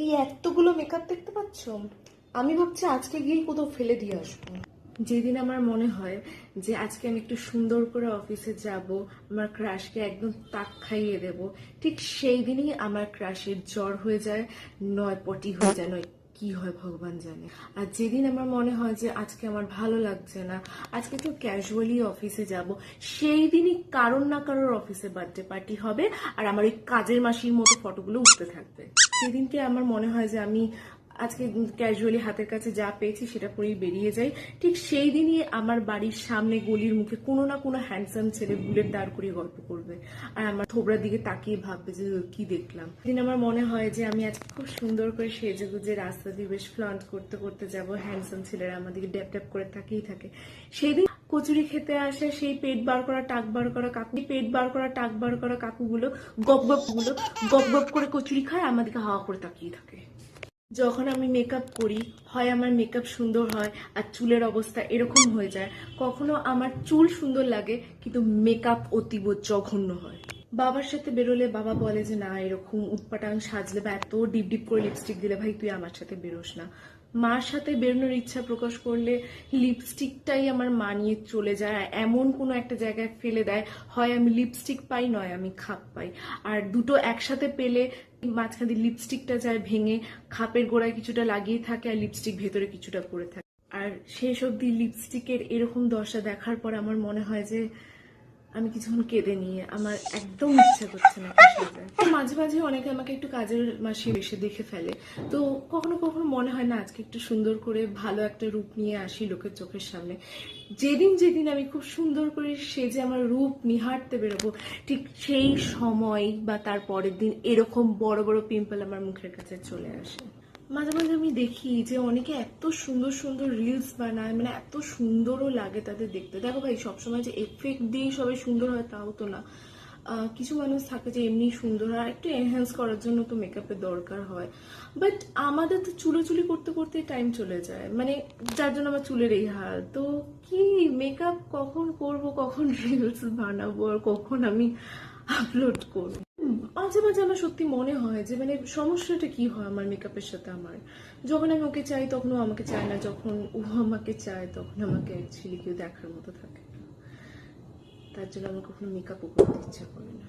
এই এতগুলো মেকআপ দেখতে পাচ্ছ, আমি ভাবছি আজকে গিয়ে কোথাও ফেলে দিয়ে আসবো। যেদিন আমার মনে হয় যে আজকে আমি একটু সুন্দর করে অফিসে যাব, আমার ক্রাশকে একদম তাক খাইয়ে দেব, ঠিক সেই দিনই আমার ক্রাশের জ্বর হয়ে যায়, নয় পটি হয়ে যায়, নয় কি হয় ভগবান জানে। আর যেদিন আমার মনে হয় যে আজকে আমার ভালো লাগছে না, আজকে একটু ক্যাজুয়ালি অফিসে যাব, সেই দিনই কারোর না কারোর অফিসে বার্থডে পার্টি হবে আর আমার ওই কাজের মাসির মতো ফটোগুলো উঠতে থাকবে। সেদিনকে আমার মনে হয় যে আমি আজকে ক্যাজুয়ালি হাতের কাছে যা পেয়েছি সেটা পরেই বেরিয়ে যাই, ঠিক সেই দিনই আমার বাড়ির সামনে গলির মুখে কোনো না কোনো হ্যান্ডসাম ছেলে বুলেট দাঁড় করিয়ে গল্প করবে আর আমার থোবড়ার দিকে তাকিয়ে ভাববে যে কি দেখলাম। সেদিন আমার মনে হয় যে আমি আজকে খুব সুন্দর করে সেজে গুজে রাস্তা দিয়ে বেশ ফ্লন্ট করতে করতে যাব, হ্যান্ডসাম ছেলেরা আমার দিকে ড্যাপ ড্যাপ করে তাকিয়েই থাকে। সেই দিন কচুরি খেতে আসে সেই পেট বার করা টাক বার করা কাকু, পেট বার করা টাক বার করা কাকুগুলো গপ গপ করে কচুরি খায়, আমাদেরকে হাওয়া করে তাকিয়ে থাকে। যখন আমি মেকআপ করি, হয় আমার মেকআপ সুন্দর হয় আর চুলের অবস্থা এরকম হয়ে যায়, কখনো আমার চুল সুন্দর লাগে কিন্তু মেকআপ অতীব জঘন্য হয়। বাবার সাথে বেরোলে বাবা বলে যে না, এরকম উৎপাটাং সাজলে বা এত ডিপ ডিপ করে লিপস্টিক দিলে ভাই তুই আমার সাথে বেরোস না। মার সাথে বেরোনোর ইচ্ছা প্রকাশ করলে লিপস্টিকটাই আমার মা নিয়ে চলে যায়, এমন কোনো একটা জায়গায় ফেলে দেয়, হয় আমি লিপস্টিক পাই নয় আমি খাপ পাই। আর দুটো একসাথে পেলে মাঝখান দিয়ে লিপস্টিকটা যায় ভেঙে, খাপের গোড়ায় কিছুটা লাগিয়ে থাকে আর লিপস্টিক ভেতরে কিছুটা পড়ে থাকে। আর শেষ অব্দি লিপস্টিকের এরকম দশা দেখার পর আমার মনে হয় যে আমি কিছুক্ষণ কেঁদে নিয়ে আমার একদম ইচ্ছা করছে না। মাঝে মাঝে অনেকে আমাকে একটু কাজের মাসি এসে দেখে ফেলে, তো কখনো কখনো মনে হয় না আজকে একটু সুন্দর করে ভালো একটা রূপ নিয়ে আসি লোকের চোখের সামনে। যেদিন যেদিন আমি খুব সুন্দর করে সেজে আমার রূপ নিহারতে বেরোবো, ঠিক সেই সময় বা তার পরের দিন এরকম বড় বড় পিম্পল আমার মুখের কাছে চলে আসে। মাঝে মাঝে আমি দেখি যে অনেকে এত সুন্দর সুন্দর রিলস বানায়, মানে এত সুন্দরও লাগে তাদের দেখতে। দেখো ভাই, সবসময় যে এফেক্ট দিয়েই সবাই সুন্দর হয় তাও তো না। কিছু মানুষ থাকে যে এমনি সুন্দর হয়, একটু এনহ্যান্স করার জন্য তো মেকআপের দরকার হয়। বাট আমাদের তো চুলোচুলি করতে করতে টাইম চলে যায়, মানে যার জন্য আমার চুলের এই হাল। তো কি মেকআপ কখন করব, কখন রিলস বানাবো আর কখন আমি আপলোড করবো। মাঝে মাঝে আমার সত্যি মনে হয় যে মানে সমস্যাটা কি হয় আমার মেকআপের সাথে। আমার যখন আমি ওকে চাই তখন ও আমাকে চায় না, যখন ও আমাকে চায় তখন আমাকে অ্যাকচুয়ালি কেউ দেখার মতো থাকে না। তার জন্য আমার কখনো মেকআপও করতে ইচ্ছা করে না।